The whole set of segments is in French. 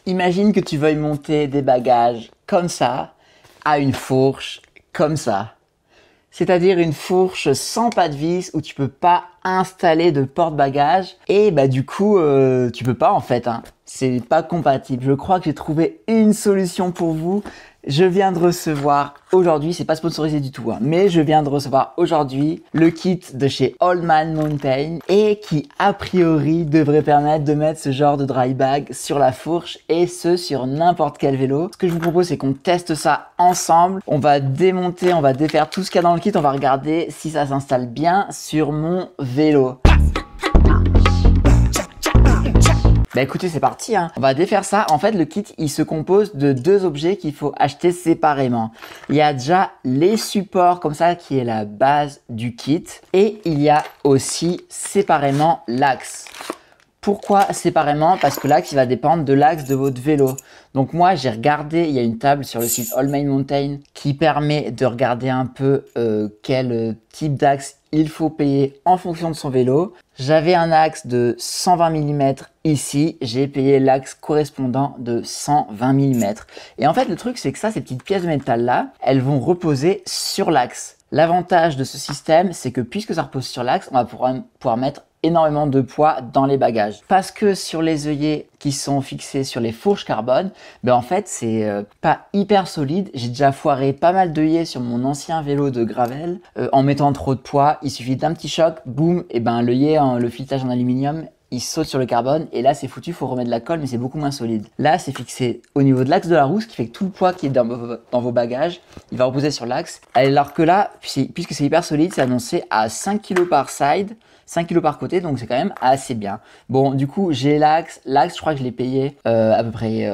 Imagine que tu veuilles monter des bagages comme ça à une fourche comme ça. C'est-à-dire une fourche sans pas de vis où tu peux pas installer de porte-bagages et bah du coup tu peux pas en fait, hein. C'est pas compatible. Je crois que j'ai trouvé une solution pour vous. Je viens de recevoir aujourd'hui, c'est pas sponsorisé du tout, hein, mais je viens de recevoir aujourd'hui le kit de chez Old Man Mountain et qui a priori devrait permettre de mettre ce genre de dry bag sur la fourche et ce sur n'importe quel vélo. Ce que je vous propose c'est qu'on teste ça ensemble. On va démonter, on va défaire tout ce qu'il y a dans le kit, on va regarder si ça s'installe bien sur mon vélo. Bah écoutez, c'est parti, hein. On va défaire ça. En fait, le kit, il se compose de deux objets qu'il faut acheter séparément. Il y a déjà les supports comme ça qui est la base du kit et il y a aussi séparément l'axe. Pourquoi séparément? Parce que l'axe, il va dépendre de l'axe de votre vélo. Donc moi, j'ai regardé, il y a une table sur le site Old Man Mountain qui permet de regarder un peu quel type d'axe il faut payer en fonction de son vélo. J'avais un axe de 120 mm ici, j'ai payé l'axe correspondant de 120 mm. Et en fait, le truc, c'est que ça, ces petites pièces de métal là, elles vont reposer sur l'axe. L'avantage de ce système, c'est que puisque ça repose sur l'axe, on va pouvoir mettre énormément de poids dans les bagages. Parce que sur les œillets qui sont fixés sur les fourches carbone, ben en fait c'est pas hyper solide. J'ai déjà foiré pas mal d'œillets sur mon ancien vélo de gravel en mettant trop de poids. Il suffit d'un petit choc, boum, et ben l'œillet, le filetage en aluminium, il saute sur le carbone et là c'est foutu, il faut remettre de la colle mais c'est beaucoup moins solide. Là c'est fixé au niveau de l'axe de la roue, ce qui fait que tout le poids qui est dans vos bagages, il va reposer sur l'axe. Alors que là, puisque c'est hyper solide, c'est annoncé à 5 kg par side, 5 kg par côté, donc c'est quand même assez bien. Bon, du coup, j'ai l'axe. L'axe, je crois que je l'ai payé à peu près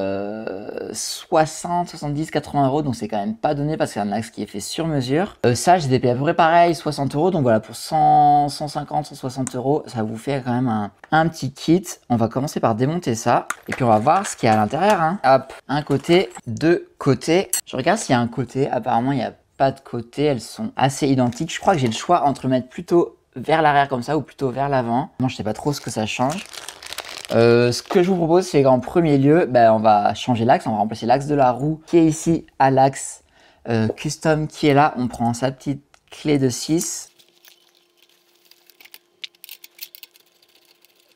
60, 70, 80 euros, donc c'est quand même pas donné parce que c'est un axe qui est fait sur mesure. Ça, je l'ai payé à peu près pareil, 60 euros, donc voilà, pour 100, 150, 160 euros, ça vous fait quand même un petit kit. On va commencer par démonter ça, et puis on va voir ce qu'il y a à l'intérieur, hein. Hop, un côté, deux côtés. Je regarde s'il y a un côté, apparemment il n'y a pas de côté, elles sont assez identiques. Je crois que j'ai le choix entre mettre plutôt vers l'arrière comme ça ou plutôt vers l'avant. Moi je sais pas trop ce que ça change. Ce que je vous propose c'est qu'en premier lieu on va changer l'axe, on va remplacer l'axe de la roue qui est ici à l'axe custom qui est là. On prend sa petite clé de 6.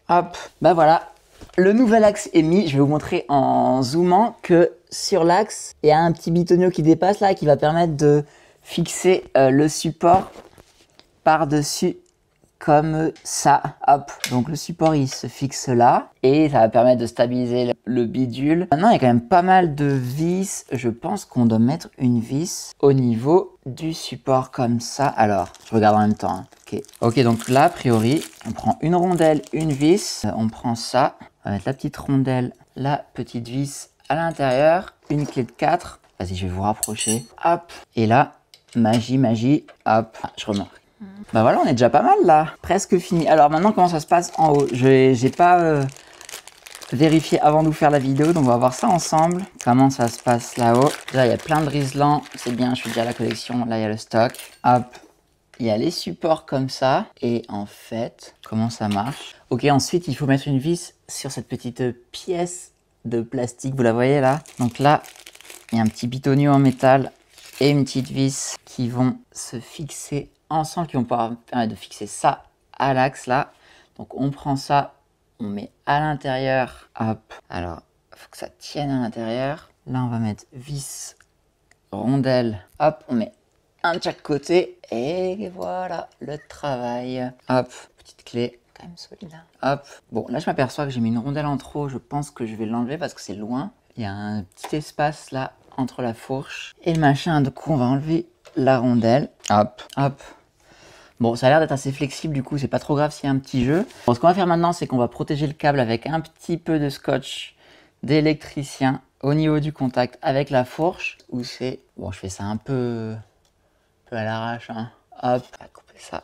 Hop, voilà, le nouvel axe est mis. Je vais vous montrer en zoomant que sur l'axe il y a un petit bitonio qui dépasse là qui va permettre de fixer le support par-dessus comme ça, hop. Donc le support il se fixe là et ça va permettre de stabiliser le bidule. Maintenant il y a quand même pas mal de vis. Je pense qu'on doit mettre une vis au niveau du support comme ça. Alors, je regarde en même temps, hein. Ok, donc là a priori, on prend une rondelle, une vis, on prend ça, on va mettre la petite rondelle, la petite vis à l'intérieur, une clé de 4. Vas-y, je vais vous rapprocher. Hop, et là, magie, hop, je remarque. Bah voilà, on est déjà pas mal là, presque fini. Alors maintenant, comment ça se passe en haut? J'ai pas vérifié avant de vous faire la vidéo, donc on va voir ça ensemble. Comment ça se passe là-haut? Là, il y a plein de riselants, c'est bien, je suis déjà à la collection. Là, il y a le stock. Hop, il y a les supports comme ça. Et en fait, comment ça marche? Ok, ensuite, il faut mettre une vis sur cette petite pièce de plastique, vous la voyez là? Donc là, il y a un petit bitonio en métal et une petite vis qui vont se fixer ensemble, qui vont pouvoir permettre de fixer ça à l'axe là. Donc on prend ça, on met à l'intérieur, hop. Alors, il faut que ça tienne à l'intérieur. Là, on va mettre vis, rondelle, hop, on met un de chaque côté et voilà le travail. Hop, petite clé, quand même solide, hein. Hop. Bon, là, je m'aperçois que j'ai mis une rondelle en trop. Je pense que je vais l'enlever parce que c'est loin. Il y a un petit espace là entre la fourche et le machin. Du coup, on va enlever la rondelle. Hop, hop. Bon, ça a l'air d'être assez flexible, du coup, c'est pas trop grave s'il y a un petit jeu. Bon, ce qu'on va faire maintenant, c'est qu'on va protéger le câble avec un petit peu de scotch d'électricien au niveau du contact avec la fourche. Où c'est... Bon, je fais ça un peu à l'arrache, hein. Hop, on va couper ça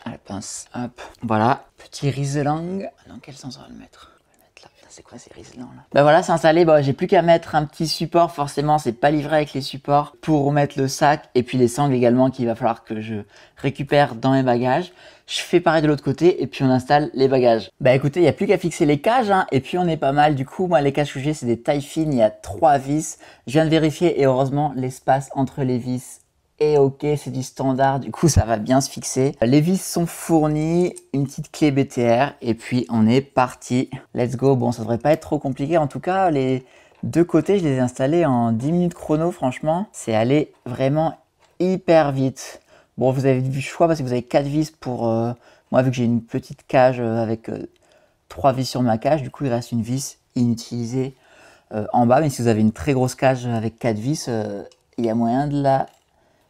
à la pince. Hop, voilà. Petit riselang. Dans quel sens on va le mettre? On va le mettre là. c'est quoi ces riselants là? Bah voilà, c'est installé. Bon, j'ai plus qu'à mettre un petit support. Forcément, c'est pas livré avec les supports pour mettre le sac et puis les sangles également qu'il va falloir que je récupère dans mes bagages. Je fais pareil de l'autre côté et puis on installe les bagages. Bah écoutez, il n'y a plus qu'à fixer les cages hein, et puis on est pas mal. Du coup, moi les cages que j'ai, c'est des tailles fines. Il y a 3 vis. Je viens de vérifier et heureusement, l'espace entre les vis est ok, c'est du standard. Du coup, ça va bien se fixer. Les vis sont fournies, une petite clé BTR et puis on est parti. Let's go. Bon, ça devrait pas être trop compliqué. En tout cas, les deux côtés, je les ai installés en 10 minutes chrono. Franchement, c'est allé vraiment hyper vite. Bon, vous avez du choix parce que vous avez 4 vis pour... moi, vu que j'ai une petite cage avec 3 vis sur ma cage, du coup, il reste une vis inutilisée en bas. Mais si vous avez une très grosse cage avec 4 vis, il y a moyen de la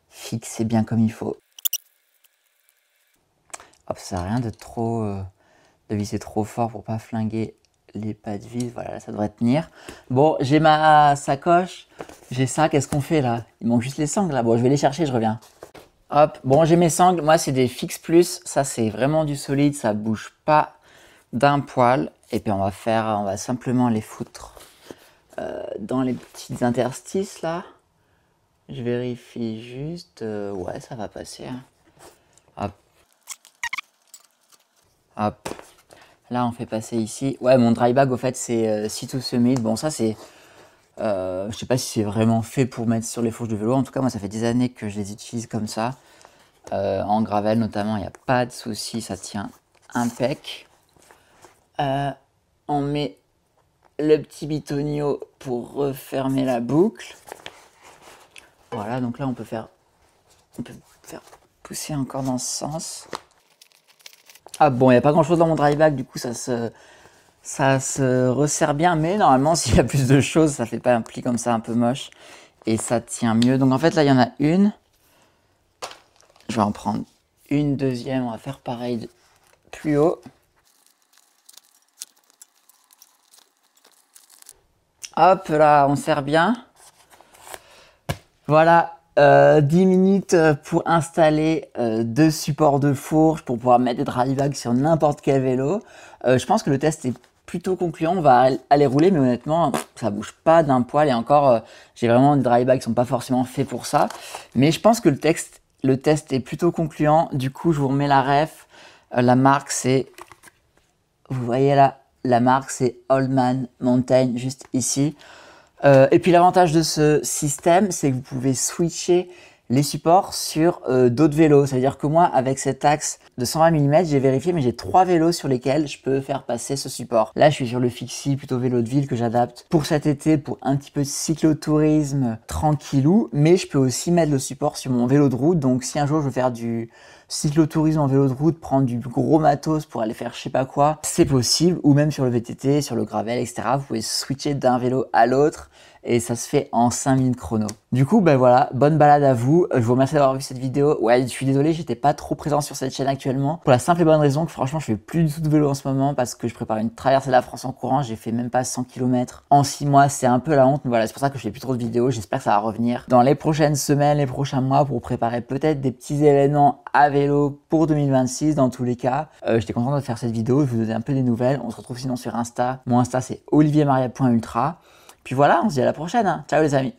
fixer bien comme il faut. Hop, ça sert à rien de trop... de visser trop fort pour pas flinguer les pas de vis. Voilà, là, ça devrait tenir. Bon, j'ai ma sacoche, j'ai ça. Qu'est-ce qu'on fait là? Il manque juste les sangles là. Bon, je vais les chercher, je reviens. Hop, bon j'ai mes sangles, moi c'est des Fix Plus, ça c'est vraiment du solide, ça bouge pas d'un poil. Et puis on va simplement les foutre dans les petites interstices là. Je vérifie juste, ouais ça va passer. Hein. Hop. Hop. Là on fait passer ici. Ouais mon dry bag au fait c'est C2Summit, bon ça c'est... je sais pas si c'est vraiment fait pour mettre sur les fourches de vélo. En tout cas, moi, ça fait des années que je les utilise comme ça. En gravel, notamment, il n'y a pas de souci. Ça tient impec. On met le petit bitonio pour refermer la boucle. Voilà, donc là, on peut faire pousser encore dans ce sens. Ah bon, il n'y a pas grand-chose dans mon dry bag. Du coup, ça se resserre bien, mais normalement, s'il y a plus de choses, ça fait pas un pli comme ça un peu moche et ça tient mieux. Donc en fait, là, il y en a une. Je vais en prendre une deuxième. On va faire pareil plus haut. Hop, là, on serre bien. Voilà, 10 minutes pour installer 2 supports de fourche pour pouvoir mettre des dry bags sur n'importe quel vélo. Je pense que le test est plutôt concluant, on va aller rouler, mais honnêtement, ça bouge pas d'un poil. Et encore, j'ai vraiment des dry bags qui sont pas forcément faits pour ça. Mais je pense que le test est plutôt concluant. Du coup, je vous remets la ref. La marque, c'est... Vous voyez là, la marque, c'est Old Man Mountain, juste ici. Et puis l'avantage de ce système, c'est que vous pouvez switcher les supports sur d'autres vélos. C'est-à-dire que moi, avec cet axe de 120 mm, j'ai vérifié, mais j'ai 3 vélos sur lesquels je peux faire passer ce support. Là, je suis sur le Fixie, plutôt vélo de ville que j'adapte pour cet été, pour un petit peu de cyclotourisme tranquillou. Mais je peux aussi mettre le support sur mon vélo de route. Donc si un jour je veux faire du cyclotourisme en vélo de route, prendre du gros matos pour aller faire je sais pas quoi, c'est possible. Ou même sur le VTT, sur le gravel, etc. Vous pouvez switcher d'un vélo à l'autre. Et ça se fait en 5 minutes chrono. Du coup, ben voilà, bonne balade à vous. Je vous remercie d'avoir vu cette vidéo. Ouais, je suis désolé, j'étais pas trop présent sur cette chaîne actuellement. Pour la simple et bonne raison que franchement, je fais plus du tout de vélo en ce moment parce que je prépare une traversée de la France en courant. J'ai fait même pas 100 km en 6 mois. C'est un peu la honte. Mais voilà, c'est pour ça que je fais plus trop de vidéos. J'espère que ça va revenir dans les prochaines semaines, les prochains mois pour préparer peut-être des petits événements à vélo pour 2026 dans tous les cas. J'étais content de faire cette vidéo, de vous donner un peu des nouvelles. On se retrouve sinon sur Insta. Mon Insta, c'est oliviermaria.ultra. Puis voilà, on se dit à la prochaine. Hein. Ciao les amis.